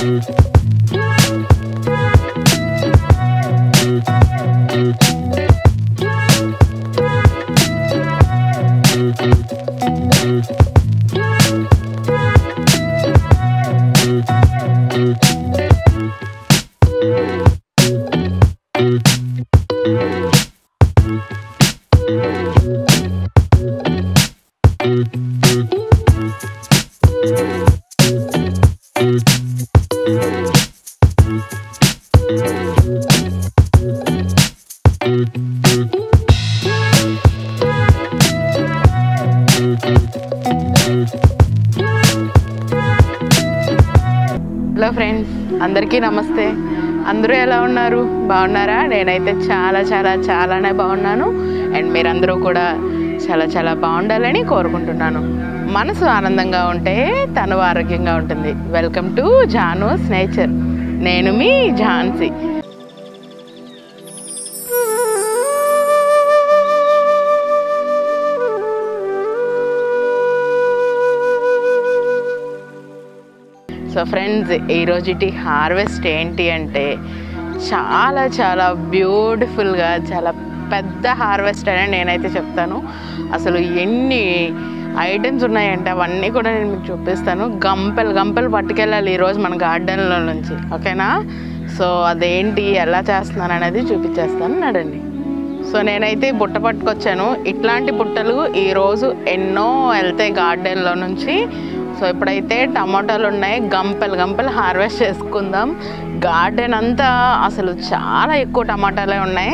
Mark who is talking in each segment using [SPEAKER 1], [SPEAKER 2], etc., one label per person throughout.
[SPEAKER 1] Hello friends, అందరికీ నమస్తే. అందరూ ఎలా ఉన్నారు? బాగున్నారా? నేనైతే చాలానే బాగున్నాను. అండ్ మీరందరూ కూడా చాలా బాగుండాలని కోరుకుంటున్నాను. మనసు ఆనందంగా ఉంటే తను ఆరోగ్యంగా ఉంటుంది. Welcome to Janu's nature. నేను మీ ఝాన్సీ. సో ఫ్రెండ్స్, ఈరోజుటి హార్వెస్ట్ ఏంటి అంటే చాలా బ్యూటిఫుల్గా, చాలా పెద్ద హార్వెస్ట్ అని నేనైతే చెప్తాను. అసలు ఎన్ని ఐటమ్స్ ఉన్నాయంటే అవన్నీ కూడా నేను మీకు చూపిస్తాను. గంపలు పట్టుకెళ్ళాలి ఈరోజు మన గార్డెన్లో నుంచి, ఓకేనా? సో అదేంటి, ఎలా చేస్తున్నాను అనేది చూపించేస్తాను, నడండి. సో నేనైతే బుట్ట పట్టుకొచ్చాను. ఇట్లాంటి బుట్టలు ఈరోజు ఎన్నో వెళ్తాయి గార్డెన్లో నుంచి. సో ఇప్పుడైతే టమాటాలు ఉన్నాయి, గంపలు హార్వెస్ట్ చేసుకుందాం. గార్డెన్ అంతా అసలు చాలా ఎక్కువ టమాటాలే ఉన్నాయి.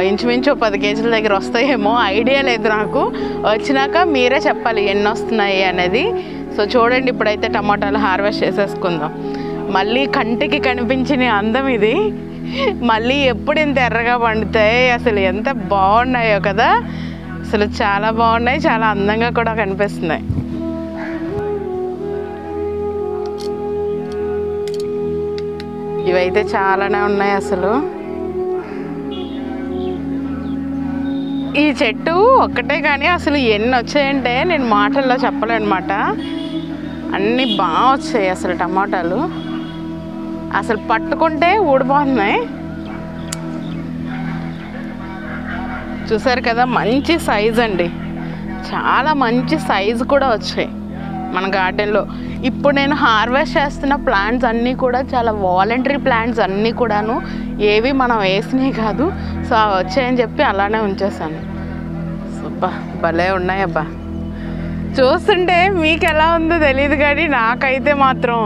[SPEAKER 1] ఇంచుమించు 10 కేజీల దగ్గర వస్తాయేమో, ఐడియా లేదు నాకు. వచ్చినాక మీరే చెప్పాలి ఎన్ని వస్తున్నాయి అనేది. సో చూడండి, ఇప్పుడైతే టమాటాలు హార్వెస్ట్ చేసేసుకుందాం. మళ్ళీ కంటికి కనిపించిన అందం ఇది. మళ్ళీ ఎప్పుడు ఇంత ఎర్రగా పండుతాయి, అసలు ఎంత బాగున్నాయో కదా. అసలు చాలా బాగున్నాయి, చాలా అందంగా కూడా కనిపిస్తున్నాయి. ఇవైతే చాలానే ఉన్నాయి. అసలు ఈ చెట్టు ఒక్కటే కానీ అసలు ఎన్ని వచ్చాయంటే నేను మాటల్లో చెప్పలేనమాట. అన్నీ బాగా వచ్చాయి అసలు టమాటాలు. అసలు పట్టుకుంటే ఊడిపోతున్నాయి. చూసారు కదా, మంచి సైజు అండి. చాలా మంచి సైజు కూడా వచ్చాయి మన గార్డెన్లో. ఇప్పుడు నేను హార్వెస్ట్ చేస్తున్న ప్లాంట్స్ అన్నీ కూడా చాలా వాలంటరీ ప్లాంట్స్ అన్నీ కూడాను, ఏవి మనం వేసినవి కాదు. సో వచ్చాయని చెప్పి అలానే ఉంచేసాను. అబ్బా భలే ఉన్నాయి. అబ్బా చూస్తుంటే మీకు ఎలా ఉందో తెలియదు కానీ నాకైతే మాత్రం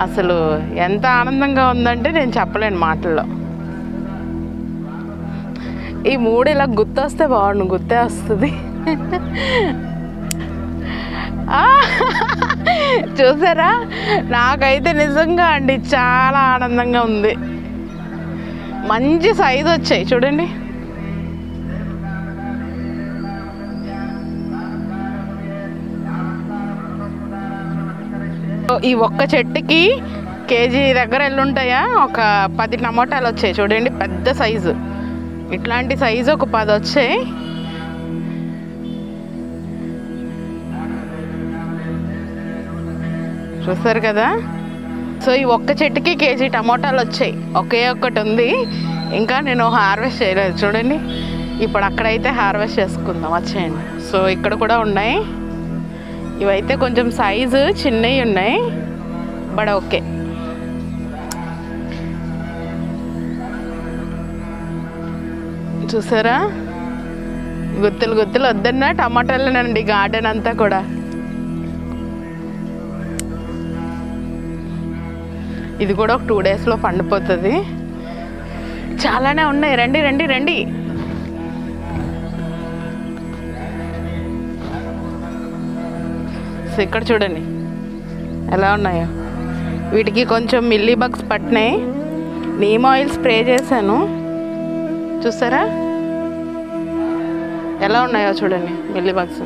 [SPEAKER 1] అసలు ఎంత ఆనందంగా ఉందంటే నేను చెప్పలేను మాటల్లో. ఈ 3 ఇలా గుర్తొస్తే బాగుండు, గుర్తే వస్తుంది. చూసారా, నాకైతే నిజంగా అండి చాలా ఆనందంగా ఉంది. మంచి సైజు వచ్చాయి చూడండి. ఈ ఒక్క చెట్టుకి కేజీ దగ్గర ఎల్లుంటాయా, ఒక 10 టమాటాలు వచ్చాయి చూడండి, పెద్ద సైజు. ఇట్లాంటి సైజు ఒక 10 వచ్చాయి. చూస్తారు కదా. సో ఈ ఒక్క చెట్టుకి కేజీ టమాటాలు వచ్చాయి. ఒకే ఒక్కటి ఉంది, ఇంకా నేను హార్వెస్ట్ చేయలేదు చూడండి. ఇప్పుడు అక్కడైతే హార్వెస్ట్ చేసుకుందాం, వచ్చేయండి. సో ఇక్కడ కూడా ఉన్నాయి. ఇవైతే కొంచెం సైజు చిన్నవి ఉన్నాయి, బట్ ఓకే. చూసారా, గుత్తులు వద్దన్నా టమాటాలేనండి గార్డెన్ అంతా కూడా. ఇది కూడా ఒక 2 డేస్లో పండిపోతుంది. చాలానే ఉన్నాయి. రండి. సో ఇక్కడ చూడండి ఎలా ఉన్నాయో. వీటికి కొంచెం మిల్లీ బగ్స్ పట్టినాయి. నీమ్ ఆయిల్ స్ప్రే చేశాను. చూసారా ఎలా ఉన్నాయో చూడండి మిల్లీ బగ్స్.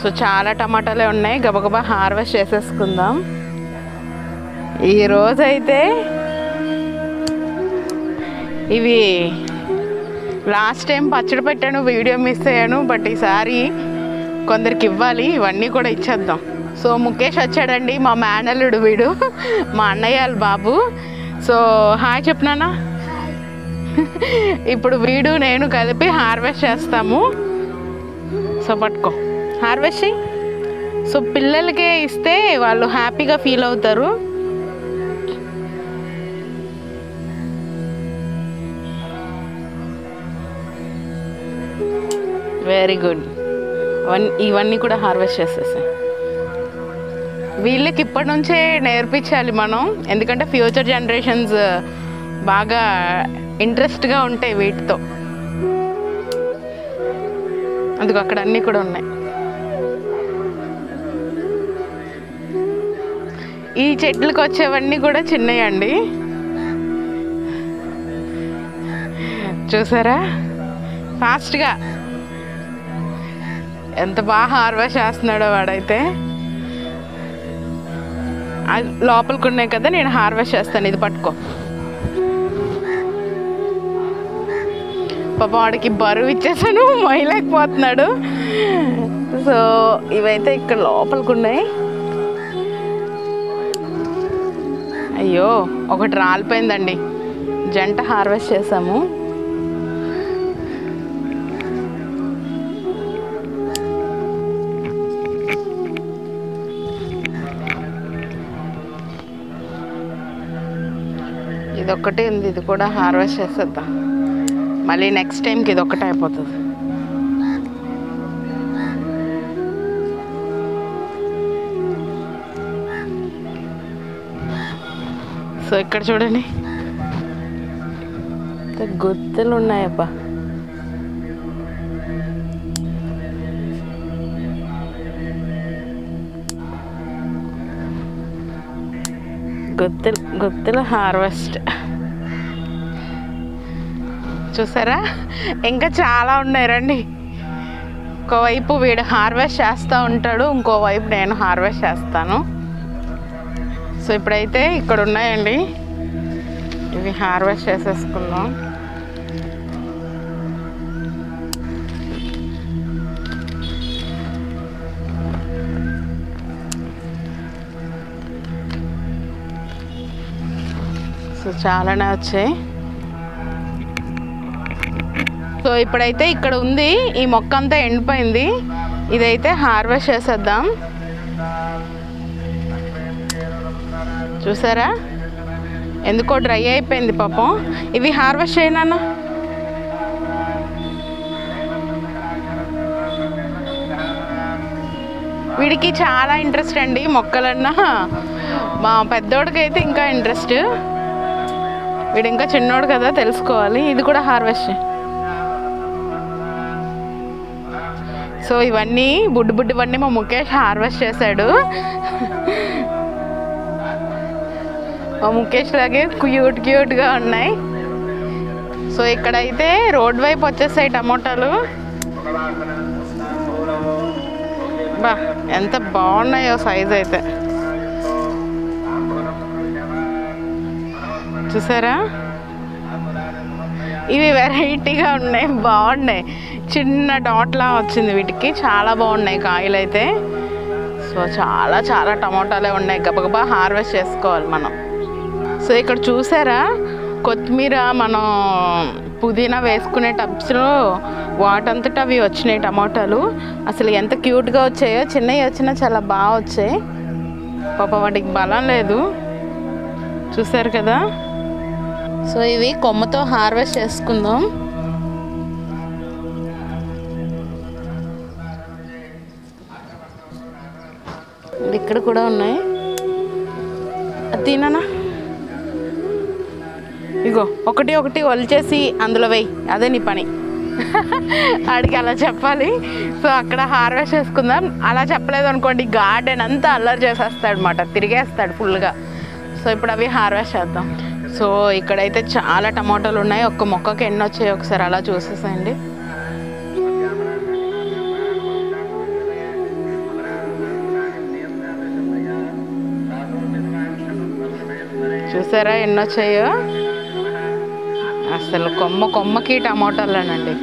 [SPEAKER 1] సో చాలా టమాటాలే ఉన్నాయి, గబగబా హార్వెస్ట్ చేసేసుకుందాం. ఈరోజైతే ఇవి లాస్ట్ టైం పచ్చడి పెట్టాను, వీడియో మిస్ అయ్యాను. బట్ ఈసారి కొందరికి ఇవ్వాలి, ఇవన్నీ కూడా ఇచ్చేద్దాం. సో ముఖేష్ వచ్చాడండి, మా మేనల్లుడు వీడు, మా అన్నయ్య బాబు. So hi చెప్పినానా. ఇప్పుడు వీడు నేను కలిపి హార్వెస్ట్ చేస్తాము. సో పట్టుకో, హార్వెస్ట్ చెయ్యి. సో పిల్లలకే ఇస్తే వాళ్ళు హ్యాపీగా ఫీల్ అవుతారు. Very good. ఇవన్నీ కూడా హార్వెస్ట్ చేసేసాయి. వీళ్ళకి ఇప్పటి నుంచే నేర్పించాలి మనం, ఎందుకంటే ఫ్యూచర్ జనరేషన్స్ బాగా ఇంట్రెస్ట్గా ఉంటాయి వీటితో. అందుకు అక్కడ అన్నీ కూడా ఉన్నాయి. ఈ చెట్లకు వచ్చేవన్నీ కూడా చిన్నవి అండి, చూసారా ఫాస్ట్గా ఎంత బాగా హార్వెస్ట్ చేస్తున్నాడో వాడైతే. లోపలికి ఉన్నాయి కదా, నేను హార్వెస్ట్ చేస్తాను. ఇది పట్టుకో. పాప వాడికి బరువు ఇచ్చేసాను, మొయ్యలేకపోతున్నాడు. సో ఇవైతే ఇక్కడ లోపలికి ఉన్నాయి. అయ్యో ఒకటి రాలిపోయిందండి, జంట హార్వెస్ట్ చేసాము. ఇదొక్కటే ఉంది, ఇది కూడా హార్వెస్ట్ చేసేద్దాం. మళ్ళీ నెక్స్ట్ టైంకి ఇది ఒక్కటే అయిపోతుంది. సో ఇక్కడ చూడండి, గుత్తులు ఉన్నాయబ్బా. గుత్తుల హార్వెస్ట్ చూసారా, ఇంకా చాలా ఉన్నాయి. రండి, ఇంకోవైపు వీడు హార్వెస్ట్ చేస్తూ ఉంటాడు, ఇంకోవైపు నేను హార్వెస్ట్ చేస్తాను. సో ఇప్పుడైతే ఇక్కడ ఉన్నాయండి, ఇవి హార్వెస్ట్ చేసేసుకుందాం. సో చాలానే వచ్చాయి. సో ఇప్పుడైతే ఇక్కడ ఉంది, ఈ మొక్క అంతా ఎండిపోయింది. ఇదైతే హార్వెస్ట్ చేసేద్దాం. చూసారా ఎందుకో డ్రై అయిపోయింది పాపం. ఇవి హార్వెస్ట్ చేయనా. వీడికి చాలా ఇంట్రెస్ట్ అండి మొక్కలన్నా, మా పెద్దోడికి అయితే ఇంకా ఇంట్రెస్ట్. వీడు ఇంకా చిన్నోడు కదా, తెలుసుకోవాలి. ఇది కూడా హార్వెస్ట్. సో ఇవన్నీ బుడ్డివన్నీ మా ముఖేష్ హార్వెస్ట్ చేశాడు. మా ముఖేష్ లాగే క్యూట్గా ఉన్నాయి. సో ఇక్కడైతే రోడ్ వైపు వచ్చేసాయి టమోటాలు. బా ఎంత బాగున్నాయో సైజ్ అయితే, చూసారా. ఇవి వెరైటీగా ఉన్నాయి, బాగున్నాయి. చిన్న డాట్లా వచ్చింది వీటికి, చాలా బాగున్నాయి కాయలు అయితే. సో చాలా టమోటాలే ఉన్నాయి, గబగబా హార్వెస్ట్ చేసుకోవాలి మనం. సో ఇక్కడ చూసారా, కొత్తిమీర మనం పుదీనా వేసుకునే టబ్స్లో వాటంతటా అవి వచ్చినాయి టమోటాలు. అసలు ఎంత క్యూట్గా వచ్చాయో, చిన్నవి వచ్చినా చాలా బాగా వచ్చాయి. పాప వాటికి బలం లేదు, చూసారు కదా. సో ఇవి కొమ్మతో హార్వెస్ట్ చేసుకుందాం. ఇక్కడ కూడా ఉన్నాయి, అది తిననా. ఇగో ఒకటి ఒలిచేసి అందులో వేయి, అదే నీ పని. ఆడికి అలా చెప్పాలి. సో అక్కడ హార్వెస్ట్ చేసుకుందాం. అలా చెప్పలేదు అనుకోండి, గార్డెన్ అంతా అల్లరి చేసేస్తాడు అన్నమాట, తిరిగేస్తాడు ఫుల్గా. సో ఇప్పుడు అవి హార్వెస్ట్ చేద్దాం. సో ఇక్కడైతే చాలా టమాటాలు ఉన్నాయి. ఒక్క మొక్కకి ఎన్ని వచ్చాయి ఒకసారి అలా చూసేసేయండి. చూసారా ఎన్ని వచ్చాయో. అసలు కొమ్మకి టమాటాలేనండి.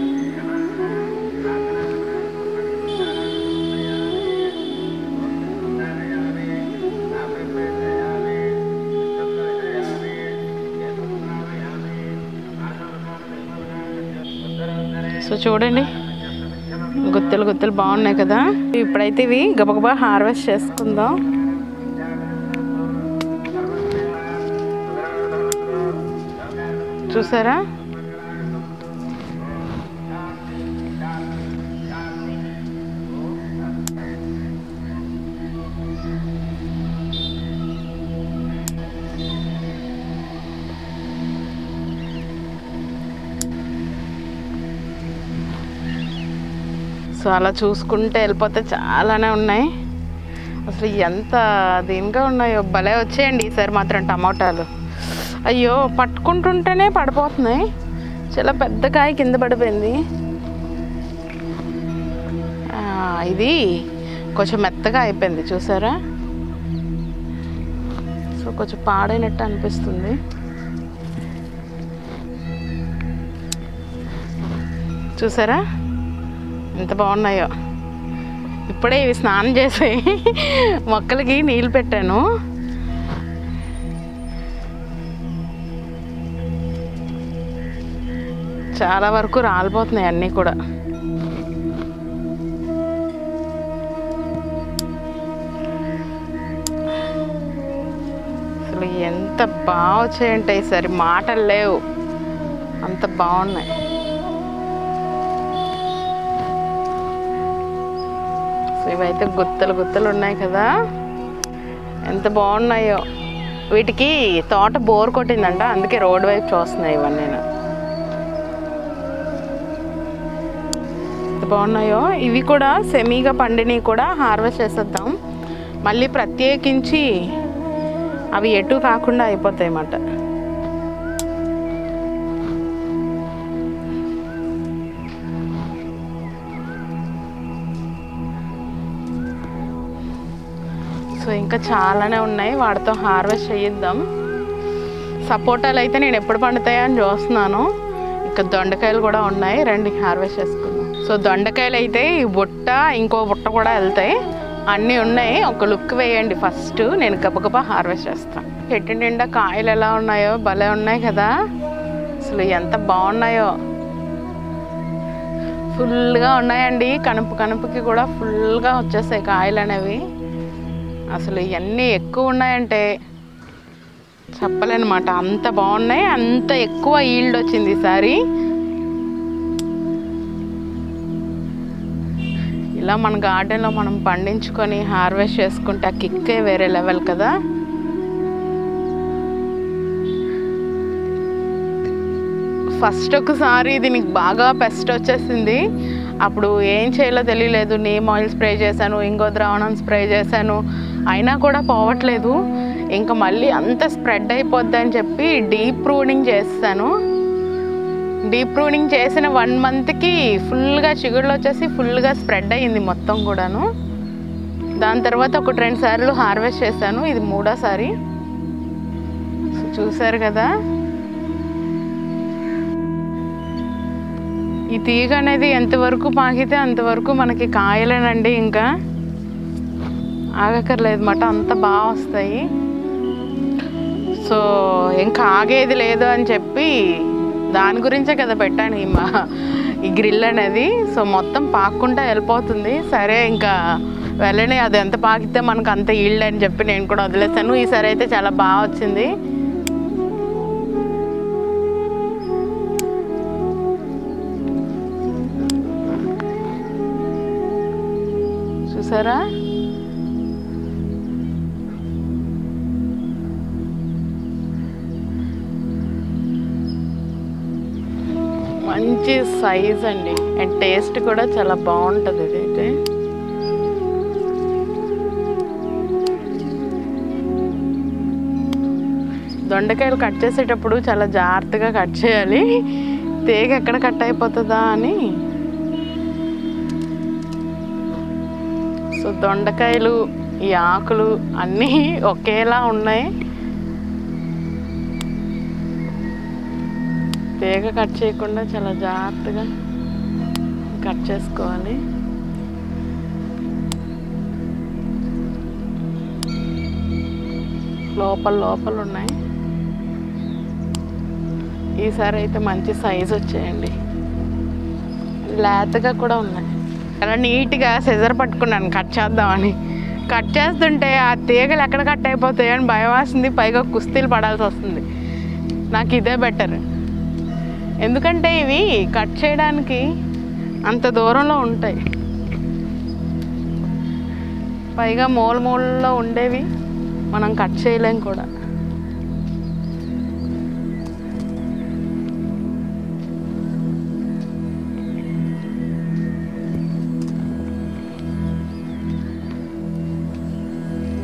[SPEAKER 1] సో చూడండి, గుత్తులు గుత్తులు బాగున్నాయి కదా. ఇప్పుడైతే ఇవి గబగబా హార్వెస్ట్ చేసుకుందాం. చూసారా, సో అలా చూసుకుంటే వెళ్ళిపోతే చాలానే ఉన్నాయి. అసలు ఎంత దీనిగా ఉన్నాయో, భలే వచ్చాయండి ఈసారి మాత్రం టమాటాలు. అయ్యో, పట్టుకుంటుంటేనే పడిపోతున్నాయి. చాలా పెద్ద కాయ కింద పడిపోయింది. ఇది కొంచెం మెత్తగా అయిపోయింది చూసారా. సో కొంచెం పాడైనట్టు అనిపిస్తుంది. చూసారా ఎంత బాగున్నాయో. ఇప్పుడే ఇవి స్నానం చేసి మొక్కలకి నీళ్ళు పెట్టాను. చాలా వరకు రాలిపోతున్నాయి అన్నీ కూడా. అసలు ఎంత బాగా వచ్చాయంటే ఈసారి మాటలు లేవు, అంత బాగున్నాయి. ఇవైతే గుత్తలు గుత్తలు ఉన్నాయి కదా, ఎంత బాగున్నాయో. వీటికి తోట బోర్ కొట్టిందంట, అందుకే రోడ్ వైపు చూస్తున్నాయి ఇవన్నీ. ఎంత బాగున్నాయో. ఇవి కూడా సెమీగా పండిని కూడా హార్వెస్ట్ చేసేద్దాం. మళ్ళీ ప్రత్యేకించి అవి ఎటు కాకుండా అయిపోతాయి అన్నమాట. సో ఇంకా చాలానే ఉన్నాయి, వాటితో హార్వెస్ట్ చేయిద్దాం. సపోటాలు అయితే నేను ఎప్పుడు పండుతాయో అని చూస్తున్నాను. ఇంకా దొండకాయలు కూడా ఉన్నాయి, రండి హార్వెస్ట్ చేసుకుందాం. సో దొండకాయలు అయితే ఈ బుట్ట, ఇంకో బుట్ట కూడా వెళ్తాయి, అన్నీ ఉన్నాయి. ఒక లుక్ వేయండి ఫస్ట్, నేను గబగబా హార్వెస్ట్ చేస్తాను. చెట్టు నిండా కాయలు ఎలా ఉన్నాయో, భలే ఉన్నాయి కదా. అసలు ఎంత బాగున్నాయో, ఫుల్గా ఉన్నాయండి. కనుపుకి కూడా ఫుల్గా వచ్చేస్తాయి కాయలు అనేవి. అసలు ఇవన్నీ ఎక్కువ ఉన్నాయంటే చెప్పలేనమాట, అంత బాగున్నాయి. అంత ఎక్కువ ఈల్డ్ వచ్చింది ఈసారి. ఇలా మన గార్డెన్లో మనం పండించుకొని హార్వెస్ట్ చేసుకుంటే ఆ కిక్కే వేరే లెవెల్ కదా. ఫస్ట్ ఒకసారి దీనికి బాగా పెస్ట్ వచ్చేసింది. అప్పుడు ఏం చేయాలో తెలియలేదు. నీమ్ ఆయిల్ స్ప్రే చేశాను, ఇంకో ద్రావణం స్ప్రే చేశాను, అయినా కూడా పోవట్లేదు. ఇంకా మళ్ళీ అంత స్ప్రెడ్ అయిపోద్ది అని చెప్పి డీప్ ప్రూనింగ్ చేస్తాను. డీప్ ప్రూనింగ్ చేసిన 1 మంత్కి ఫుల్గా చిగుళ్ళు వచ్చేసి ఫుల్గా స్ప్రెడ్ అయ్యింది మొత్తం కూడాను. దాని తర్వాత 1-2 సార్లు హార్వెస్ట్ చేశాను, ఇది 3వ సారి. చూసారు కదా, ఈ తీగ అనేది ఎంతవరకు పాకితే అంతవరకు మనకి కాయలేనండి, ఇంకా ఆగక్కర్లేదు మాట, అంత బాగా వస్తాయి. సో ఇంకా ఆగేది లేదు అని చెప్పి దాని గురించే కదా పెట్టాను ఈ గ్రిల్ అనేది. సో మొత్తం పాక్కుంటా వెళ్ళిపోతుంది. సరే ఇంకా వెళ్ళని, అది ఎంత పాకితే మనకు అంత ఈల్డ్ అని చెప్పి నేను కూడా వదిలేసాను. ఈసారి అయితే చాలా బాగా వచ్చింది. చూసారా, మంచి సైజ్ అండి, అండ్ టేస్ట్ కూడా చాలా బాగుంటుంది. ఇదైతే దొండకాయలు కట్ చేసేటప్పుడు చాలా జాగ్రత్తగా కట్ చేయాలి, తీగ ఎక్కడ కట్ అయిపోతుందా అని. సో దొండకాయలు, ఈ ఆకులు అన్నీ ఒకేలా ఉన్నాయి. తీగ కట్ చేయకుండా చాలా జాగ్రత్తగా కట్ చేసుకోవాలి. లోపల ఉన్నాయి. ఈసారి అయితే మంచి సైజు వచ్చాయండి. లేతగా కూడా ఉన్నాయి. అలా నీట్గా సిజర్ పట్టుకున్నాను కట్ చేద్దామని. కట్ చేస్తుంటే ఆ తీగలు ఎక్కడ కట్ అయిపోతాయి అని భయం వేస్తుంది. పైగా కుస్తీలు పడాల్సి వస్తుంది. నాకు ఇదే బెటర్, ఎందుకంటే ఇవి కట్ చేయడానికి అంత దూరంలో ఉంటాయి. పైగా మూలలో ఉండేవి మనం కట్ చేయలేం కూడా.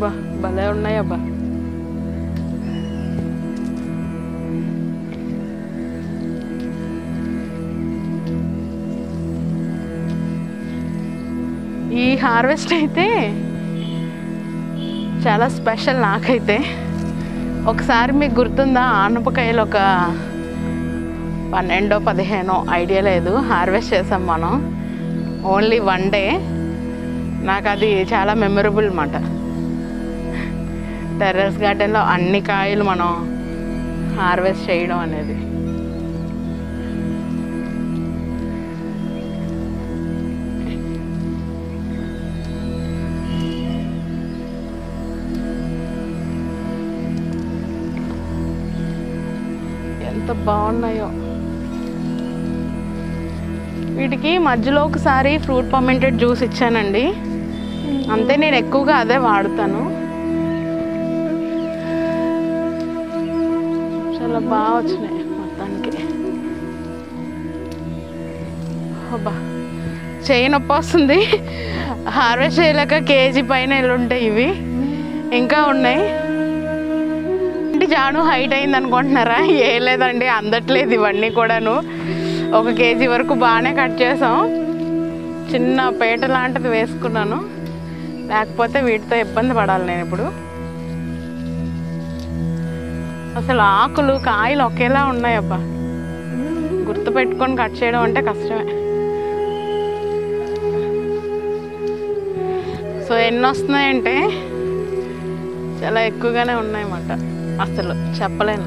[SPEAKER 1] బా భలే ఉన్నాయి అబ్బా. ఈ హార్వెస్ట్ అయితే చాలా స్పెషల్ నాకైతే. ఒకసారి మీకు గుర్తుందా, ఆనపకాయలు ఒక 12-15 ఐడియా లేదు హార్వెస్ట్ చేసాం మనం, ఓన్లీ 1 డే. నాకు అది చాలా మెమరబుల్ అన్నమాట. టెర్రస్ గార్డెన్లో అన్ని కాయలు మనం హార్వెస్ట్ చేయడం అనేది. ఎంత బాగున్నాయో. వీటికి మధ్యలో ఒకసారి ఫ్రూట్ పర్మెంటెడ్ జ్యూస్ ఇచ్చానండి, అంతే. నేను ఎక్కువగా అదే వాడుతాను. చాలా బాగా వచ్చినాయి మొత్తానికి. అబ్బా చేయి నొప్పి వస్తుంది. హార్వెస్ట్ చేయలేక కేజీ పైన వెళ్ళుంటాయి ఇవి, ఇంకా ఉన్నాయి. జాను హైట్ అయింది అనుకుంటున్నారా? ఏం లేదండి, అందట్లేదు ఇవన్నీ కూడాను. 1 కేజీ వరకు బాగానే కట్ చేసాం. చిన్న పేట లాంటిది వేసుకున్నాను, లేకపోతే వీటితో ఇబ్బంది పడాలి నేను ఇప్పుడు. అసలు ఆకులు కాయలు ఒకేలా ఉన్నాయి అబ్బా, గుర్తుపెట్టుకొని కట్ చేయడం అంటే కష్టమే. సో ఎన్ని వస్తున్నాయంటే చాలా ఎక్కువగానే ఉన్నాయన్నమాట, అసలు చెప్పలేను.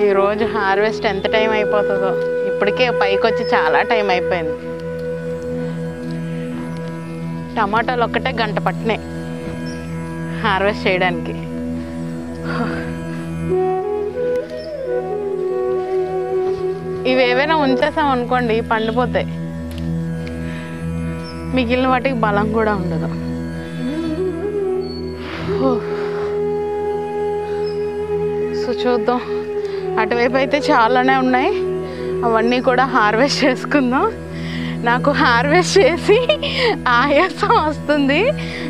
[SPEAKER 1] ఈరోజు హార్వెస్ట్ ఎంత టైం అయిపోతుందో, ఇప్పటికే పైకి వచ్చి చాలా టైం అయిపోయింది. టమాటాలు ఒక్కటే 1 గంట పట్టినాయి హార్వెస్ట్ చేయడానికి. ఇవి ఏవైనా ఉంచేసాం అనుకోండి పండిపోతాయి, మిగిలిన వాటికి బలం కూడా ఉండదు. సో చూద్దాం, అటువైపు అయితే చాలానే ఉన్నాయి, అవన్నీ కూడా హార్వెస్ట్ చేసుకుందాం. నాకు హార్వెస్ట్ చేసి ఆయాసం వస్తుంది.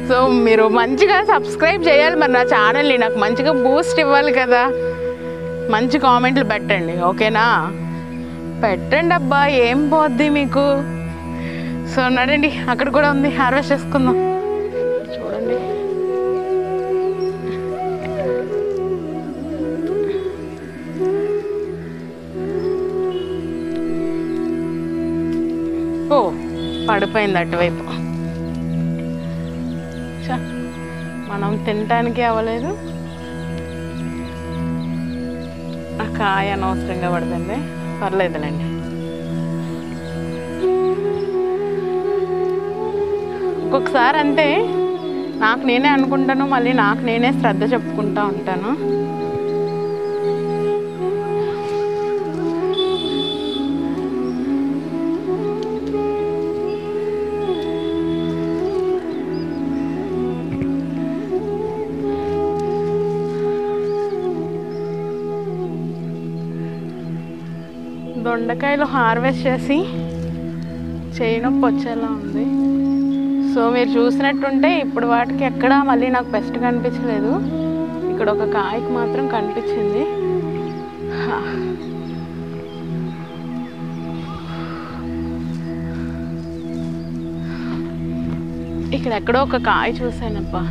[SPEAKER 1] సో మీరు మంచిగా సబ్స్క్రైబ్ చేయాలి మరి నా ఛానల్ని, నాకు మంచిగా బూస్ట్ ఇవ్వాలి కదా. మంచి కామెంట్లు పెట్టండి, ఓకేనా? పెట్టండి అబ్బా, ఏం పోద్ది మీకు. సో నడండి, అక్కడ కూడా ఉంది, హార్వెస్ట్ చేసుకుందాం. చూడండి, ఓ పడిపోయింది అటువైపు. మనం తినటానికి అవ్వలేదు, ఆ కాయ అనవసరంగా పడుతుంది, పర్లేదులేండి. ఒక్కొక్కసారి అంతే, నాకు నేనే అనుకుంటాను, మళ్ళీ నాకు నేనే శ్రద్ధ చెప్పుకుంటూ ఉంటాను. దొండకాయలు హార్వెస్ట్ చేసి చేయి నొప్పి వచ్చేలా ఉంది. సో మీరు చూసినట్టుంటే ఇప్పుడు వాటికి ఎక్కడా మళ్ళీ నాకు బెస్ట్ కనిపించలేదు, ఇక్కడ ఒక కాయకి మాత్రం కనిపించింది. ఇక్కడ ఎక్కడో ఒక కాయ చూసానబ్బా.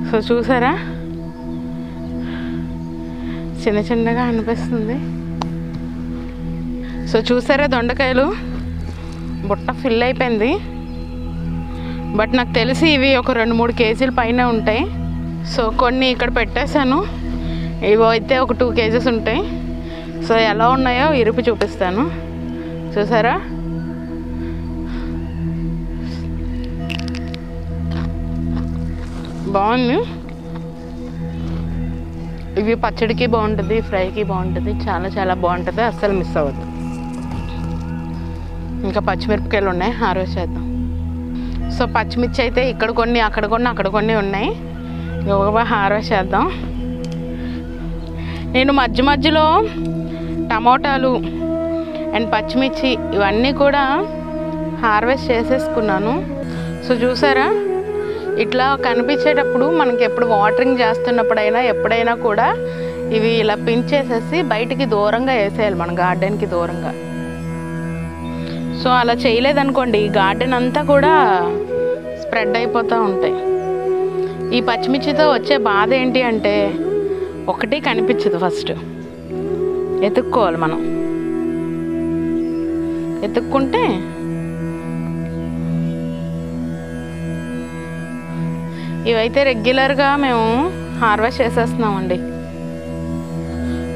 [SPEAKER 1] సో చూసారా, చిన్న చిన్నగా అనిపిస్తుంది. సో చూసారా, దొండకాయలు బుట్ట ఫిల్ అయిపోయింది. బట్ నాకు తెలిసి ఇవి ఒక 2-3 కేజీల పైన ఉంటాయి. సో కొన్ని ఇక్కడ పెట్టేశాను, ఇవి అయితే ఒక 2 kgs ఉంటాయి. సో ఎలా ఉన్నాయో ఇరుపు చూపిస్తాను, చూసారా? బాగుంది. ఇవి పచ్చడికి బాగుంటుంది, ఫ్రైకి బాగుంటుంది, చాలా చాలా బాగుంటుంది, అస్సలు మిస్ అవ్వద్దు. ఇంకా పచ్చిమిరపకాయలు ఉన్నాయి, హార్వెస్ట్ చేద్దాం. సో పచ్చిమిర్చి అయితే ఇక్కడ కొన్ని, అక్కడ కొన్ని, అక్కడ కొన్ని ఉన్నాయి. యోగా హార్వెస్ట్ చేద్దాం. నేను మధ్య మధ్యలో టమోటాలు అండ్ పచ్చిమిర్చి ఇవన్నీ కూడా హార్వెస్ట్ చేసేసుకున్నాను. సో చూసారా, ఇట్లా కనిపించేటప్పుడు మనకి ఎప్పుడు వాటరింగ్ చేస్తున్నప్పుడైనా ఎప్పుడైనా కూడా ఇవి ఇలా పించేసేసి బయటికి దూరంగా వేసేయాలి, మన గార్డెన్కి దూరంగా. సో అలా చేయలేదనుకోండి, ఈ గార్డెన్ అంతా కూడా స్ప్రెడ్ అయిపోతూ ఉంటాయి. ఈ పచ్చిమిర్చితో వచ్చే బాధ ఏంటి అంటే, ఒకటి కనిపించదు, ఫస్ట్ ఎతుక్కోవాలి మనం. ఎతుక్కుంటే ఇవైతే రెగ్యులర్గా మేము హార్వెస్ట్ చేసేస్తున్నామండి.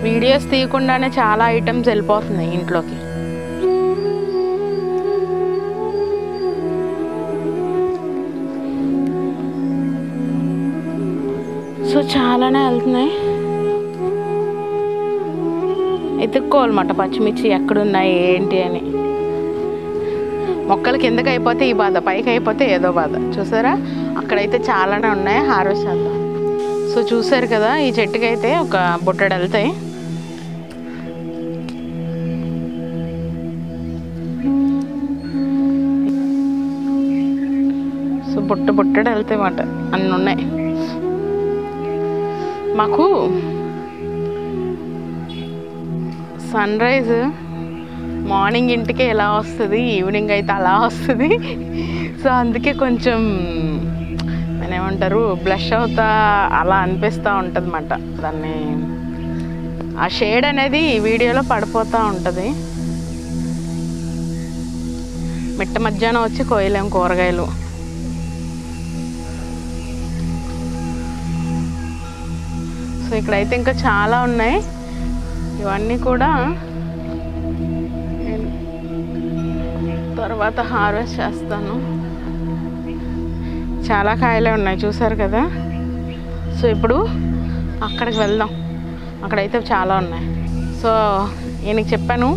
[SPEAKER 1] వీడియోస్ తీయకుండానే చాలా ఐటమ్స్ వెళ్ళిపోతున్నాయి ఇంట్లోకి. సో చాలానే వెళ్తున్నాయి. ఎత్తుక్కోవాలన్నమాట పచ్చిమిర్చి ఎక్కడున్నాయి ఏంటి అని. మొక్కలు కిందకి అయిపోతే ఈ బాధ, పైకి అయిపోతే ఏదో బాధ. చూసారా, అక్కడైతే చాలానే ఉన్నాయి, హార్వెస్ట్ చేద్దాం. సో చూసారు కదా, ఈ చెట్టుకి అయితే ఒక బుట్టడు వెళ్తాయి. సో బుట్టడు వెళ్తాయి అన్నమాట, అన్నీ ఉన్నాయి. మాకు సన్ రైజ్ మార్నింగ్ ఇంటికి ఎలా వస్తుంది, ఈవినింగ్ అయితే అలా వస్తుంది. సో అందుకే కొంచెం ఏమంటారు, బ్లష్ అవుతా అలా అనిపిస్తూ ఉంటుంది అన్నమాట. దాన్ని ఆ షేడ్ అనేది ఈ వీడియోలో పడిపోతూ ఉంటుంది. మిట్ట మధ్యాహ్నం వచ్చి కోయలేం కూరగాయలు. సో ఇక్కడైతే ఇంకా చాలా ఉన్నాయి. ఇవన్నీ కూడా తర్వాత హార్వెస్ట్ చేస్తాను. చాలా కాయలే ఉన్నాయి, చూసారు కదా. సో ఇప్పుడు అక్కడికి వెళ్దాం, అక్కడైతే చాలా ఉన్నాయి. సో ఈయనకి చెప్పాను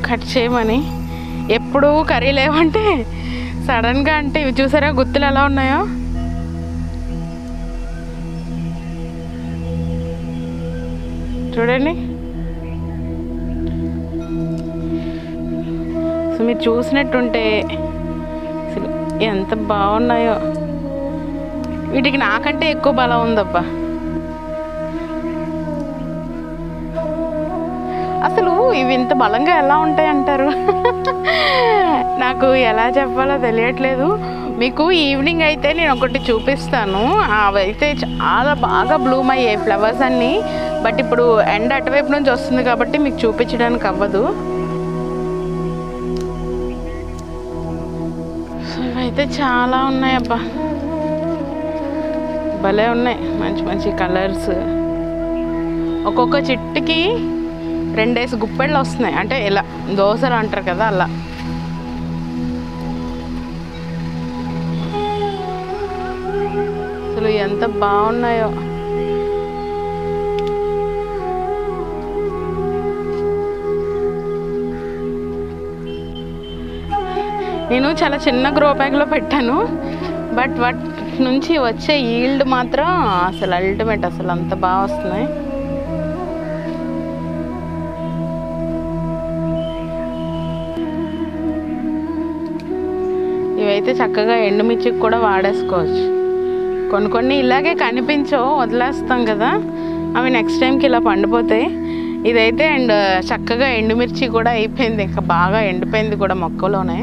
[SPEAKER 1] కట్ చేయమని. ఎప్పుడు కర్రీ లేవంటే సడన్గా అంటే ఇవి చూసారా గుత్తులు ఎలా ఉన్నాయో. చూడండి, సో మీరు చూసినట్టుంటే అసలు ఎంత బాగున్నాయో. వీటికి నాకంటే ఎక్కువ బలం ఉందబ్బా. అసలు ఇవి ఇంత బలంగా ఎలా ఉంటాయి అంటారు. నాకు ఎలా చెప్పాలో తెలియట్లేదు. మీకు ఈవినింగ్ అయితే నేను ఒకటి చూపిస్తాను. అవైతే చాలా బాగా బ్లూమ్ అయ్యాయి ఫ్లవర్స్ అన్నీ. బట్ ఇప్పుడు ఎండ అటువైపు నుంచి వస్తుంది కాబట్టి మీకు చూపించడానికి అవ్వదు. సో ఇవైతే చాలా ఉన్నాయి అబ్బా, భలే ఉన్నాయి, మంచి మంచి కలర్స్. ఒక్కొక్క చెట్టుకి 2 గుప్పెళ్ళు వస్తున్నాయి, అంటే ఇలా దోసలు అంటారు కదా అలా. అసలు ఎంత బాగున్నాయో. నేను చాలా చిన్న గ్రో బ్యాగ్లో పెట్టాను, బట్ వాటి నుంచి వచ్చే ఈల్డ్ మాత్రం అసలు అల్టిమేట్, అసలు అంత బాగా వస్తున్నాయి. ఇవైతే చక్కగా ఎండుమిర్చికి కూడా వాడేసుకోవచ్చు. కొన్ని ఇలాగే కనిపించవు, వదిలేస్తాం కదా, అవి నెక్స్ట్ టైంకి ఇలా పండిపోతాయి. ఇదైతే అండ్ చక్కగా ఎండుమిర్చి కూడా అయిపోయింది, ఇంకా బాగా ఎండిపోయింది కూడా మొక్కలోనే.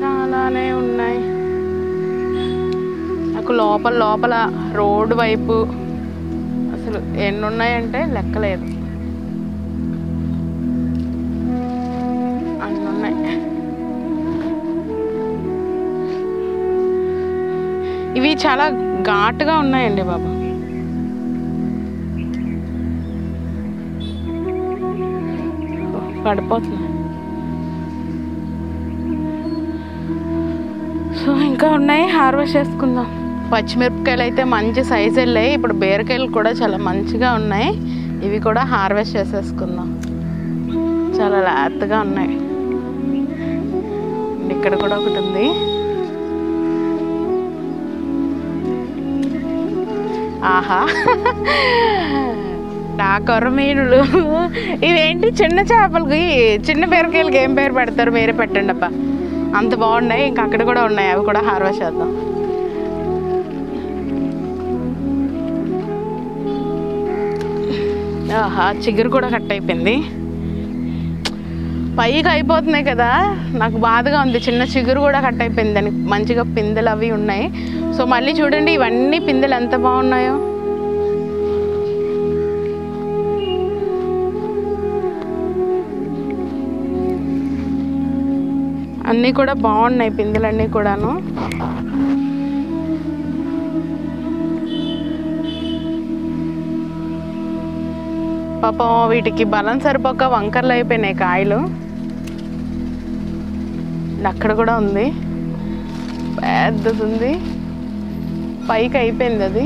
[SPEAKER 1] చాలానే ఉన్నాయి. నాకు లోపల రోడ్డు వైపు అసలు ఎన్ని ఉన్నాయంటే లెక్కలేదు, అన్నీ ఉన్నాయి. ఇవి చాలా ఘాటుగా ఉన్నాయండి బాబు. పడిపోతున్నాయి. సో ఇంకా ఉన్నాయి, హార్వెస్ట్ చేసుకుందాం. పచ్చిమిరపకాయలు అయితే మంచి సైజు వెళ్ళాయి. ఇప్పుడు బీరకాయలు కూడా చాలా మంచిగా ఉన్నాయి. ఇవి కూడా హార్వెస్ట్ చేసేసుకుందాం. చాలా లేతగా ఉన్నాయి. ఇక్కడ కూడా ఒకటి ఉంది. ఆహా, నా కొర్రమీనులు. ఇవేంటి చిన్న చేపలకి చిన్న బీరకాయలకి ఏం పేరు పెడతారు మీరే పెట్టండి అప్ప. అంత బాగున్నాయి. ఇంకా అక్కడ కూడా ఉన్నాయి, అవి కూడా హార్వెస్ట్ చేద్దాం. ఆహా, చిగురు కూడా కట్ అయిపోయింది. పైకి అయిపోతున్నాయి కదా, నాకు బాధగా ఉంది. చిన్న చిగురు కూడా కట్ అయిపోయింది. దానికి మంచిగా పిందెలు అవి ఉన్నాయి. సో మళ్ళీ చూడండి, ఇవన్నీ పిందెలు ఎంత బాగున్నాయో. అన్నీ కూడా బాగున్నాయి పిందెలన్నీ కూడాను. పాపం వీటికి బలం సరిపోక వంకర్లు అయిపోయినాయి కాయలు. అక్కడ కూడా ఉంది, పెద్దది ఉంది, పైకి అయిపోయింది అది.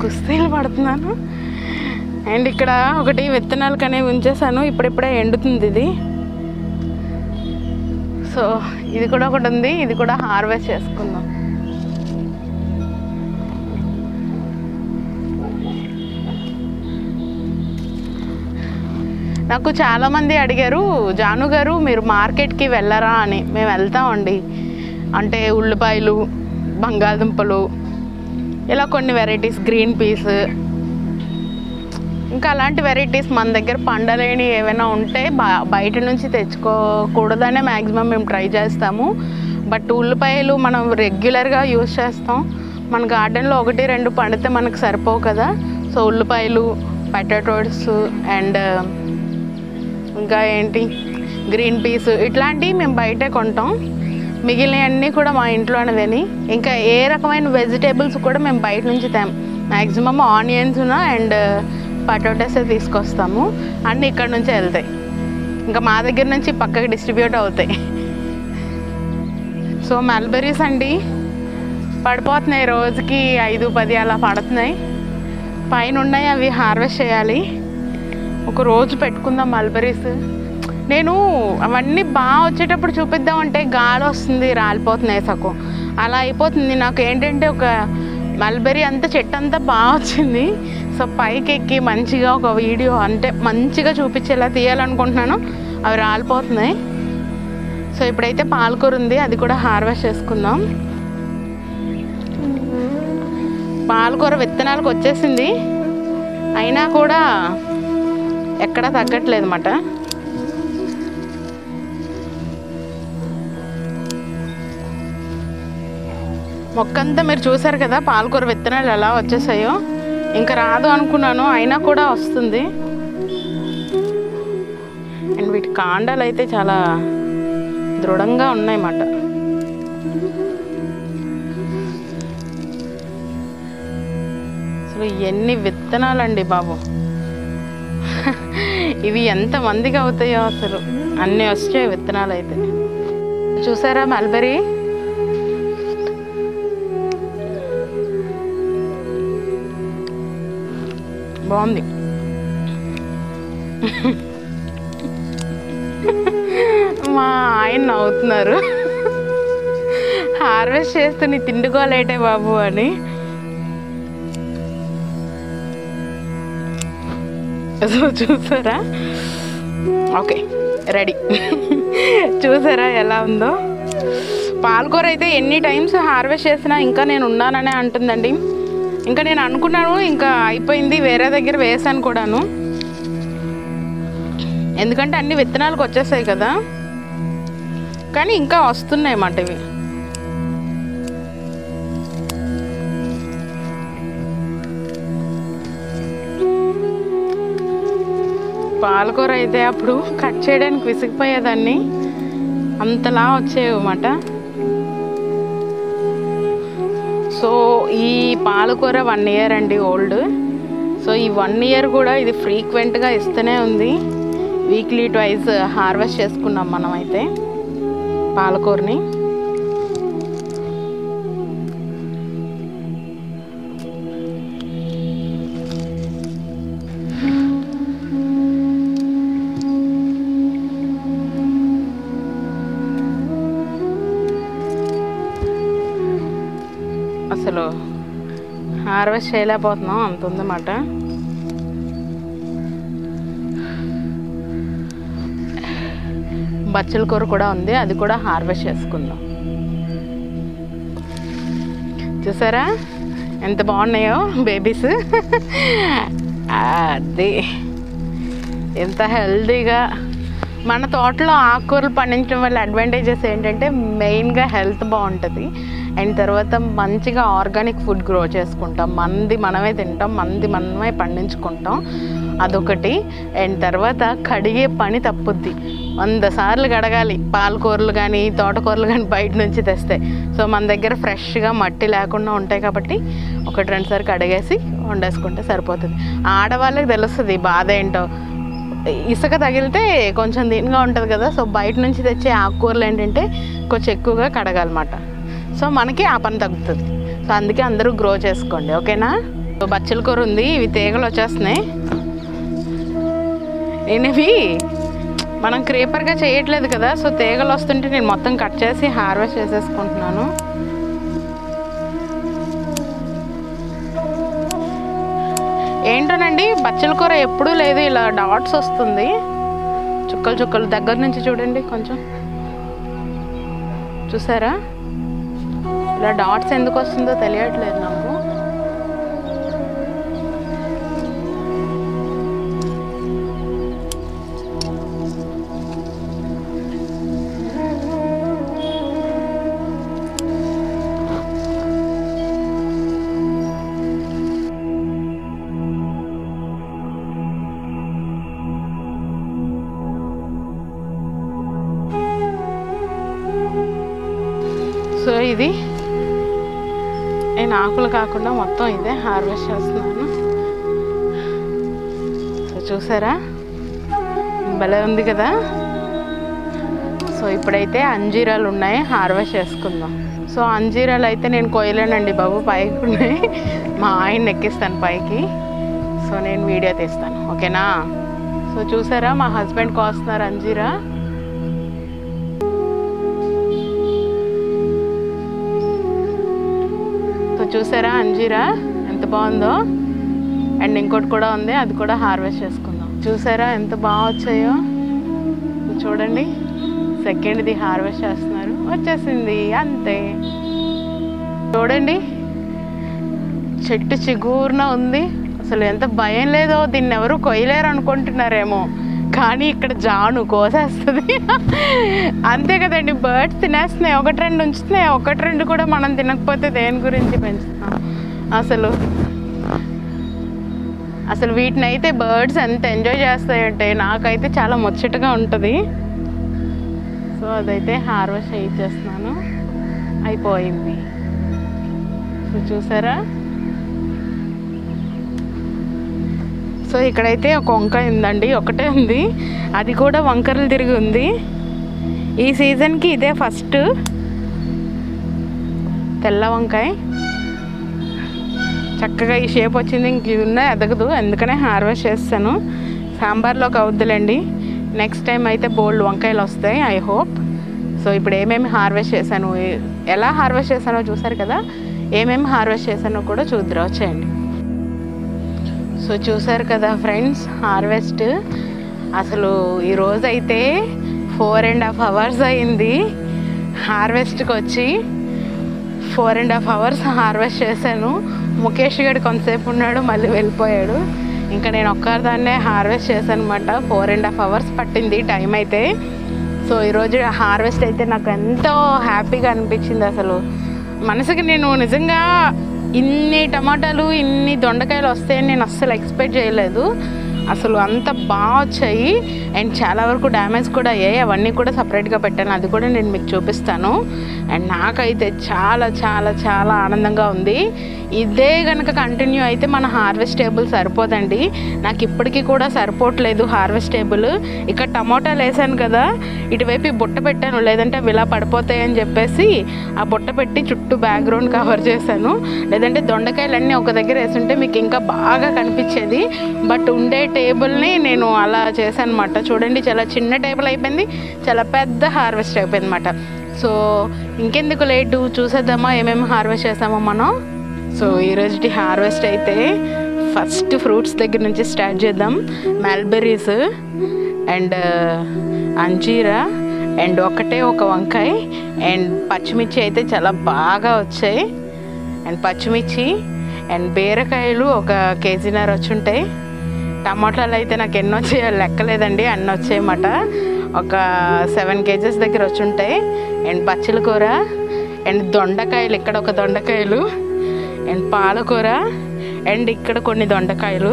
[SPEAKER 1] కుస్తీలు పడుతున్నాను. అండ్ ఇక్కడ ఒకటి విత్తనాలకు అనేవి ఉంచేసాను, ఇప్పుడిప్పుడే ఎండుతుంది ఇది. సో ఇది కూడా ఒకటి ఉంది, ఇది కూడా హార్వెస్ట్ చేసుకుందాం. నాకు చాలామంది అడిగారు, జాను గారు మీరు మార్కెట్కి వెళ్ళరా అని. మేము వెళ్తామండి. అంటే ఉల్లిపాయలు, బంగాళదుంపలు, ఇలా కొన్ని వెరైటీస్, గ్రీన్ పీస్, ఇంకా అలాంటి వెరైటీస్ మన దగ్గర పండలేని ఏమైనా ఉంటే బయట నుంచి తెచ్చుకోకూడదనే మ్యాక్సిమం మేము ట్రై చేస్తాము. బట్ ఉల్లిపాయలు మనం రెగ్యులర్గా యూజ్ చేస్తాం. మన గార్డెన్లో 1-2 పండితే మనకు సరిపోవు కదా. సో ఉల్లిపాయలు, పొటాటోస్ అండ్ ఇంకా ఏంటి గ్రీన్ పీస్, ఇట్లాంటివి మేము బయటే కొంటాం. మిగిలినవన్నీ కూడా మా ఇంట్లోనే తిని. ఇంకా ఏ రకమైన వెజిటేబుల్స్ కూడా మేము బయట నుంచి మ్యాక్సిమమ్ ఆనియన్స్ అండ్ పొటాటోసే తీసుకొస్తాము. అన్నీ ఇక్కడ నుంచే వెళ్తాయి. ఇంకా మా దగ్గర నుంచి పక్కకి డిస్ట్రిబ్యూట్ అవుతాయి. సో మల్బెరీస్ అండి పడిపోతున్నాయి, రోజుకి 5-10 అలా పడుతున్నాయి. పైన ఉన్నాయి, అవి హార్వెస్ట్ చేయాలి. ఒక రోజు పెట్టుకుందాం మల్బెరీస్. నేను అవన్నీ బాగా వచ్చేటప్పుడు చూపిద్దామంటే గాలి వస్తుంది, రాలిపోతున్నాయి సగం, అలా అయిపోతుంది. నాకు ఏంటంటే ఒక మల్బెరీ అంతా చెట్టు అంతా బాగా వచ్చింది. సో పైకి ఎక్కి మంచిగా ఒక వీడియో అంటే మంచిగా చూపించేలా తీయాలనుకుంటున్నాను, అవి రాలిపోతున్నాయి. సో ఇప్పుడైతే పాలకూర ఉంది, అది కూడా హార్వెస్ట్ చేసుకుందాం. పాలకూర విత్తనాలకు వచ్చేసింది, అయినా కూడా ఎక్కడా తగ్గట్లేదు అన్నమాట. మొక్కంతా మీరు చూసారు కదా, పాలకూర విత్తనాలు ఎలా వచ్చేసాయో. ఇంకా రాదు అనుకున్నాను, అయినా కూడా వస్తుంది. అండ్ వీటి కాండాలు అయితే చాలా దృఢంగా ఉన్నాయన్నమాట. అసలు ఎన్ని విత్తనాలండి బాబు, ఇవి ఎంతమందికి అవుతాయో అసలు. అన్నీ వచ్చాయి విత్తనాలు అయితే. చూసారా మల్బెరీ, బాగుంది. మా ఆయన నవ్వుతున్నారు, హార్వెస్ట్ చేస్తూ నీ తిండుకోలేటే బాబు అని. సో చూసారా, ఓకే రెడీ. చూసారా ఎలా ఉందో. పాలకూర అయితే ఎన్ని టైమ్స్ హార్వెస్ట్ చేసినా ఇంకా నేను ఉన్నాననే అంటుందండి. ఇంకా నేను అనుకున్నాను ఇంకా అయిపోయింది, వేరే దగ్గర వేసాను కూడాను. ఎందుకంటే అన్ని విత్తనాలకు వచ్చేసాయి కదా, కానీ ఇంకా వస్తున్నాయి అన్నమాట ఇవి. పాలకూర అయితే అప్పుడు కట్ చేయడానికి విసిగిపోయేదాన్ని, అంతలా వచ్చాయన్నమాట. సో ఈ పాలకూర 1 year అండి ఓల్డ్. సో ఈ 1 year కూడా ఇది ఫ్రీక్వెంట్గా ఇస్తూనే ఉంది. వీక్లీ ట్వైస్ హార్వెస్ట్ చేసుకున్నాం మనమైతే పాలకూరని. అసలు హార్వెస్ట్ చేయలేకపోతున్నాం, అంత ఉందన్నమాట. బచ్చల కూర కూడా ఉంది, అది కూడా హార్వెస్ట్ చేసుకుందాం. చూసారా ఎంత బాగున్నాయో బేబీస్. అది ఎంత హెల్తీగా. మన తోటలో ఆకుకూరలు పండించడం వల్ల అడ్వాంటేజెస్ ఏంటంటే మెయిన్గా హెల్త్ బాగుంటుంది, అండ్ తర్వాత మంచిగా ఆర్గానిక్ ఫుడ్ గ్రో చేసుకుంటాం, మంది మనమే తింటాం, మంది మనమే పండించుకుంటాం, అదొకటి. అండ్ తర్వాత కడిగే పని తప్పుద్ది. 100 సార్లు కడగాలి పాలకూరలు కానీ తోటకూరలు కానీ బయట నుంచి తెస్తే. సో మన దగ్గర ఫ్రెష్గా మట్టి లేకుండా ఉంటాయి కాబట్టి 1-2 సార్లు కడిగేసి వండేసుకుంటే సరిపోతుంది. ఆడవాళ్ళకి తెలుస్తుంది బాధ ఏంటో. ఇసుక తగిలితే కొంచెం దీనిగా ఉంటుంది కదా. సో బయట నుంచి తెచ్చే ఆకుకూరలు ఏంటంటే కొంచెం ఎక్కువగా కడగాలన్నమాట. సో మనకి ఆ పని తగ్గుతుంది. సో అందుకే అందరూ గ్రో చేసుకోండి, ఓకేనా. సో బచ్చల కూర ఉంది, ఇవి తీగలు వచ్చేస్తున్నాయి. నేను ఇవి మనం క్రీపర్గా చేయట్లేదు కదా. సో తీగలు వస్తుంటే నేను మొత్తం కట్ చేసి హార్వెస్ట్ చేసేసుకుంటున్నాను. ఏంటోనండి బచ్చల కూర ఎప్పుడూ లేదు, ఇలా డాట్స్ వస్తుంది, చుక్కలు చుక్కలు. దగ్గర నుంచి చూడండి కొంచెం, చూసారా ఇలా డాట్స్ ఎందుకు వస్తుందో తెలియట్లేదు నాకు. సో ఇది నేను ఆకులు కాకుండా మొత్తం ఇదే హార్వెస్ట్ చేస్తున్నాను. సో చూసారా భలే ఉంది కదా. సో ఇప్పుడైతే అంజీరాలు ఉన్నాయి, హార్వెస్ట్ చేసుకుందాం. సో అంజీరాలు అయితే నేను కొయ్యలేనండి బాబు, పైకి ఉన్నాయి, మా ఆయన ఎక్కిస్తాను పైకి. సో నేను వీడియో తీస్తాను, ఓకేనా. సో చూసారా మా హస్బెండ్ కోస్తున్నారు అంజీరా. చూసారా అంజీరా ఎంత బాగుందో. అండ్ ఇంకోటి కూడా ఉంది, అది కూడా హార్వెస్ట్ చేసుకుందాం. చూసారా ఎంత బాగా వచ్చాయో. చూడండి సెకండ్ది హార్వెస్ట్ చేస్తున్నారు, వచ్చేసింది అంతే. చూడండి చెట్టు చిగురున ఉంది, అసలు ఎంత భయం లేదో. దీన్ని ఎవరు కొయ్యలేరు అనుకుంటున్నారేమో, కానీ ఇక్కడ జాను కోసేస్తుంది. అంతే కదండి, బర్డ్స్ తినేస్తున్నాయి, 1-2 ఉంచుతున్నాయి, 1-2 కూడా మనం తినకపోతే దేని గురించి పెంచుతున్నాం. అసలు వీటిని అయితే బర్డ్స్ ఎంత ఎంజాయ్ చేస్తాయంటే నాకైతే చాలా ముచ్చటగా ఉంటుంది. సో అదైతే హార్వెస్ట్ చేస్తున్నాను, అయిపోయింది. సో చూసారా. సో ఇక్కడైతే ఒక వంకాయ ఉందండి, ఒకటే ఉంది, అది కూడా వంకరలు తిరిగి ఉంది. ఈ సీజన్కి ఇదే ఫస్ట్ తెల్ల వంకాయ. చక్కగా ఈ షేప్ వచ్చింది, ఇంక ఇది ఉన్నా ఎదగదు, అందుకనే హార్వెస్ట్ చేస్తాను. సాంబార్లోకి అవుద్దులేండి, నెక్స్ట్ టైం అయితే బోల్డ్ వంకాయలు వస్తాయి ఐ హోప్. సో ఇప్పుడు ఏమేమి హార్వెస్ట్ చేశాను, ఎలా హార్వెస్ట్ చేశానో చూసారు కదా, ఏమేమి హార్వెస్ట్ చేశానో కూడా చూద్దరు, వచ్చేయండి. సో చూసారు కదా ఫ్రెండ్స్ హార్వెస్ట్. అసలు ఈరోజు అయితే 4.5 hours అయింది హార్వెస్ట్కి వచ్చి. 4.5 hours హార్వెస్ట్ చేశాను. ముఖేష్ గడు కొంతసేపు ఉన్నాడు, మళ్ళీ వెళ్ళిపోయాడు. ఇంకా నేను ఒక్కదాన్నే హార్వెస్ట్ చేశాను అనమాట. 4.5 hours పట్టింది టైం అయితే. సో ఈరోజు హార్వెస్ట్ అయితే నాకు ఎంతో హ్యాపీగా అనిపించింది. అసలు మనసుకి నేను నిజంగా ఇన్ని టమాటాలు ఇన్ని దొండకాయలు వస్తాయని నేను అస్సలు ఎక్స్పెక్ట్ చేయలేదు. అసలు అంత బాగా వచ్చాయి. అండ్ చాలా వరకు డ్యామేజ్ కూడా అయ్యాయి. అవన్నీ కూడా సపరేట్గా పెట్టాను, అది కూడా నేను మీకు చూపిస్తాను. అండ్ నాకైతే చాలా చాలా చాలా ఆనందంగా ఉంది. ఇదే కనుక కంటిన్యూ అయితే మన హార్వెస్ట్ టేబుల్ సరిపోదండి. నాకు ఇప్పటికీ కూడా సరిపోవట్లేదు హార్వెస్ట్ టేబుల్. ఇక్కడ టమోటాలు వేసాను కదా, ఇటువైపు ఈ బుట్ట పెట్టాను, లేదంటే అవి ఇలా పడిపోతాయని చెప్పేసి ఆ బుట్ట పెట్టి చుట్టూ బ్యాక్గ్రౌండ్ కవర్ చేశాను. లేదంటే దొండకాయలన్నీ ఒక దగ్గర వేసుంటే మీకు ఇంకా బాగా కనిపించేది. బట్ ఉండే టేబుల్ని నేను అలా చేశాను అనమాట. చూడండి, చాలా చిన్న టేబుల్ అయిపోయింది, చాలా పెద్ద హార్వెస్ట్ అయిపోయింది అనమాట. సో ఇంకెందుకు లేటు, చూసేద్దామా ఏమేమి హార్వెస్ట్ చేసామో మనం. సో ఈరోజు హార్వెస్ట్ అయితే ఫస్ట్ ఫ్రూట్స్ దగ్గర నుంచి స్టార్ట్ చేద్దాం. మల్బెర్రీస్ అండ్ అంజీరా అండ్ ఒక వంకాయ అండ్ పచ్చిమిర్చి అయితే చాలా బాగా వచ్చాయి. అండ్ పచ్చిమిర్చి అండ్ బీరకాయలు 1 కేజీన్నర వచ్చి ఉంటాయి. టమాటాలు అయితే నాకు ఎన్ని వచ్చాయో లెక్కలేదండి, అన్నీ వచ్చాయన్నమాట. ఒక 7 కేజెస్ దగ్గర వచ్చి ఉంటాయి. అండ్ పచ్చల కూర అండ్ దొండకాయలు, ఇక్కడ ఒక దొండకాయలు అండ్ పాలకూర అండ్ ఇక్కడ కొన్ని దొండకాయలు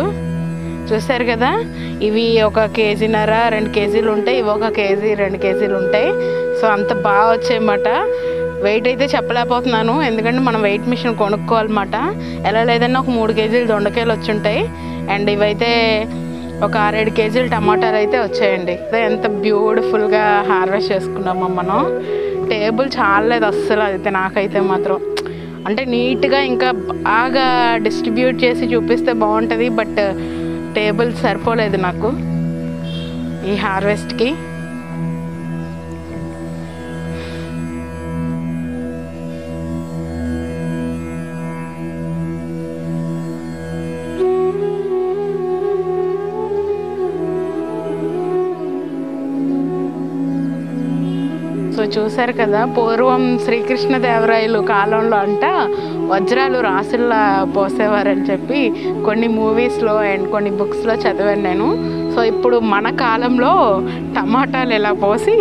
[SPEAKER 1] చూసారు కదా. ఇవి 1 కేజీన్నర 2 కేజీలు ఉంటాయి, ఇవి 1 కేజీ 2 కేజీలు ఉంటాయి. సో అంత బాగా వచ్చాయన్నమాట. వెయిట్ అయితే చెప్పలేకపోతున్నాను, ఎందుకంటే మనం వెయిట్ మిషన్ కొనుక్కోవాలన్నమాట. ఎలా లేదన్నా ఒక 3 కేజీలు దొండకాయలు వచ్చి ఉంటాయి. అండ్ ఇవైతే ఒక 6-7 కేజీలు టమాటాలు అయితే వచ్చాయండి. ఎంత బ్యూటిఫుల్గా హార్వెస్ట్ చేసుకున్నామో మనం. టేబుల్ చాలలేదు అస్సలు అయితే, నాకైతే మాత్రం అంటే నీట్గా ఇంకా బాగా డిస్ట్రిబ్యూట్ చేసి చూపిస్తే బాగుంటుంది. బట్ టేబుల్ సరిపోలేదు నాకు ఈ హార్వెస్ట్కి. సో చూసారు కదా, పూర్వం శ్రీకృష్ణదేవరాయలు కాలంలో అంట వజ్రాలు రాసుల్లా పోసేవారని చెప్పి కొన్ని మూవీస్లో అండ్ కొన్ని బుక్స్లో చదివాను నేను. సో ఇప్పుడు మన కాలంలో టమాటాలు ఎలా పోసి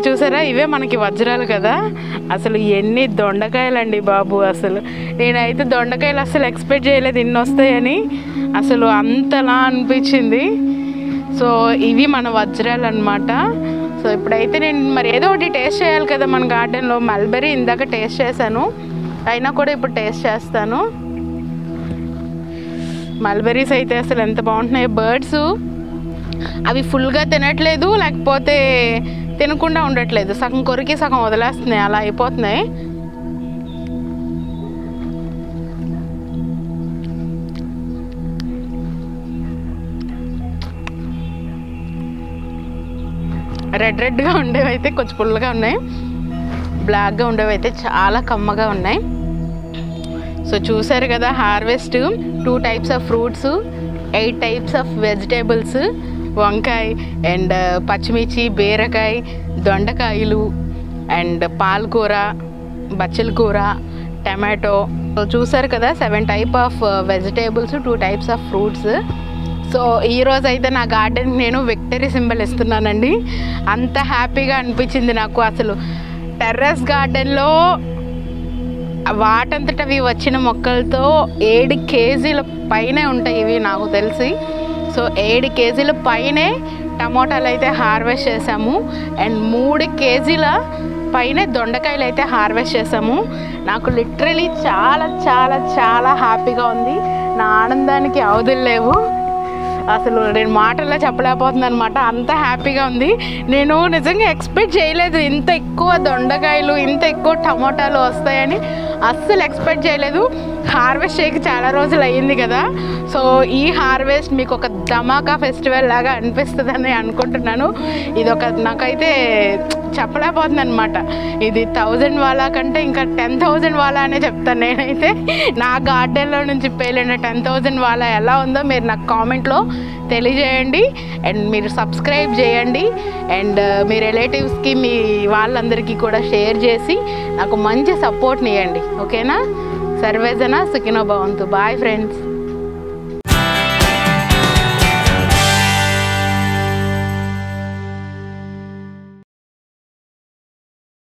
[SPEAKER 1] చూసారా, ఇవే మనకి వజ్రాలు కదా. అసలు ఎన్ని దొండకాయలండి బాబు. అసలు నేనైతే దొండకాయలు అసలు ఎక్స్పెక్ట్ చేయలేదు ఇన్ని వస్తాయని, అసలు అంతలా అనిపించింది. సో ఇవి మన వజ్రాలు అన్నమాట. సో ఇప్పుడైతే నేను మరి ఏదో ఒకటి టేస్ట్ చేయాలి కదా మన గార్డెన్లో. మల్బెర్రీ ఇందాక టేస్ట్ చేశాను, అయినా కూడా ఇప్పుడు టేస్ట్ చేస్తాను. మల్బెర్రీస్ అయితే అసలు ఎంత బాగుంటున్నాయి. బర్డ్స్ అవి ఫుల్గా తినట్లేదు, లేకపోతే తినకుండా ఉండట్లేదు, సగం కొరికి సగం వదిలేస్తున్నాయి, అలా అయిపోతున్నాయి. రెడ్గా ఉండేవి అయితే కొంచెం పుల్లగా ఉన్నాయి, బ్లాక్గా ఉండేవి అయితే చాలా కమ్మగా ఉన్నాయి. సో చూసారు కదా harvest. 2 types of fruits, 8 types of vegetables, వంకాయ అండ్ పచ్చిమిర్చి, బీరకాయ, దొండకాయలు అండ్ పాలకూర, బచ్చల కూర, టమాటో. సో చూసారు కదా, 7 type of vegetables, 2 types of fruits. So ఈరోజు అయితే నా గార్డెన్కి నేను విక్టరీ సింబల్ ఇస్తున్నానండి. అంత హ్యాపీగా అనిపించింది నాకు. అసలు టెర్రస్ గార్డెన్లో వాటంతట అవి వచ్చిన మొక్కలతో 7 కేజీల పైనే ఉంటాయి ఇవి నాకు తెలిసి. సో 7 కేజీల పైనే టమోటాలు అయితే హార్వెస్ట్ చేసాము అండ్ 3 కేజీల పైనే దొండకాయలు అయితే హార్వెస్ట్ చేసాము. నాకు లిటరలీ చాలా చాలా చాలా హ్యాపీగా ఉంది. నా ఆనందానికి అవధులు లేవు. అసలు నేను మాటల్లో చెప్పలేకపోతున్నాను అనమాట, అంత హ్యాపీగా ఉంది. నేను నిజంగా ఎక్స్పెక్ట్ చేయలేదు ఇంత ఎక్కువ దొండకాయలు, ఇంత ఎక్కువ టమోటాలు వస్తాయని అస్సలు ఎక్స్పెక్ట్ చేయలేదు. హార్వెస్ట్ చేయక చాలా రోజులు అయ్యింది కదా. సో ఈ హార్వెస్ట్ మీకు ఒక ధమాకా ఫెస్టివల్ లాగా అనిపిస్తుందని అనుకుంటున్నాను. ఇది ఒక నాకైతే చెప్పలేకపోతుంది అనమాట. ఇది 1000 వాలా కంటే ఇంకా 10,000 వాలా అనే చెప్తాను నేనైతే. నా గార్డెన్లో నుంచి పేలిన 10,000 వాలా ఎలా ఉందో మీరు నాకు కామెంట్లో తెలియజేయండి. అండ్ మీరు సబ్స్క్రైబ్ చేయండి అండ్ మీ రిలేటివ్స్కి, మీ వాళ్ళందరికీ కూడా షేర్ చేసి నాకు మంచి సపోర్ట్ని ఇవ్వండి. ఓకేనా? సర్వేజన సుఖినో భవంతు. Bye friends.